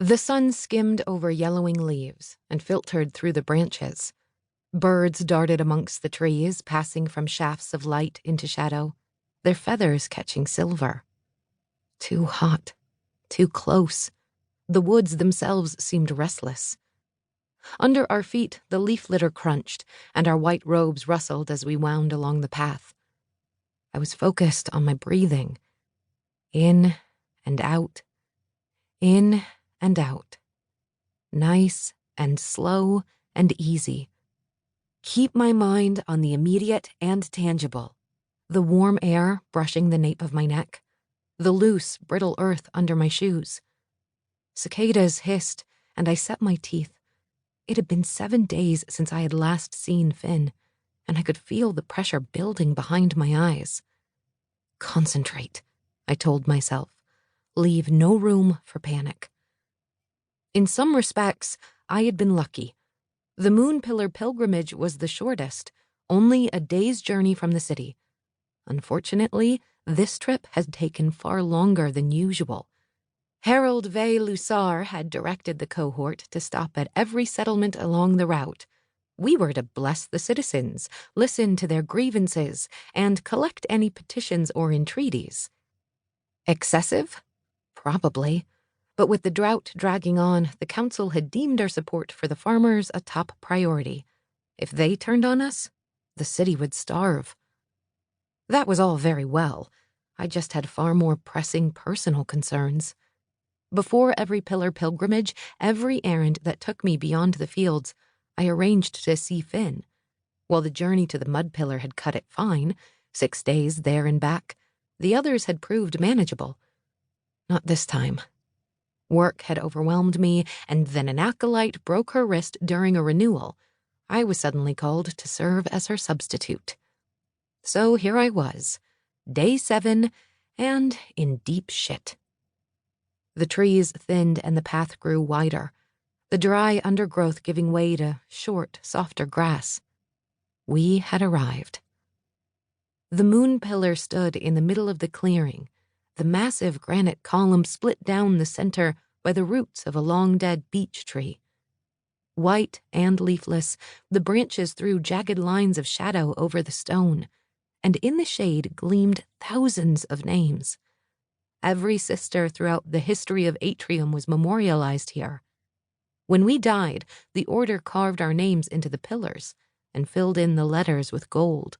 The sun skimmed over yellowing leaves and filtered through the branches. Birds darted amongst the trees, passing from shafts of light into shadow, their feathers catching silver. Too hot, too close. The woods themselves seemed restless. Under our feet, the leaf litter crunched, and our white robes rustled as we wound along the path. I was focused on my breathing. In and out. In and out. Nice and slow and easy. Keep my mind on the immediate and tangible. The warm air brushing the nape of my neck. The loose, brittle earth under my shoes. Cicadas hissed, and I set my teeth. It had been 7 days since I had last seen Finn, and I could feel the pressure building behind my eyes. Concentrate, I told myself. Leave no room for panic. In some respects, I had been lucky. The Moon Pillar pilgrimage was the shortest, only a day's journey from the city. Unfortunately, this trip had taken far longer than usual. Harold Ve Lusar had directed the cohort to stop at every settlement along the route. We were to bless the citizens, listen to their grievances, and collect any petitions or entreaties. Excessive? Probably. But with the drought dragging on, the council had deemed our support for the farmers a top priority. If they turned on us, the city would starve. That was all very well. I just had far more pressing personal concerns. Before every pillar pilgrimage, every errand that took me beyond the fields, I arranged to see Finn. While the journey to the mud pillar had cut it fine, 6 days there and back, the others had proved manageable. Not this time. Work had overwhelmed me, and then an acolyte broke her wrist during a renewal. I was suddenly called to serve as her substitute. So here I was, day 7, and in deep shit. The trees thinned and the path grew wider, the dry undergrowth giving way to short, softer grass. We had arrived. The moon pillar stood in the middle of the clearing, the massive granite column split down the center by the roots of a long-dead beech tree. White and leafless, the branches threw jagged lines of shadow over the stone, and in the shade gleamed thousands of names. Every sister throughout the history of Aytrium was memorialized here. When we died, the order carved our names into the pillars and filled in the letters with gold.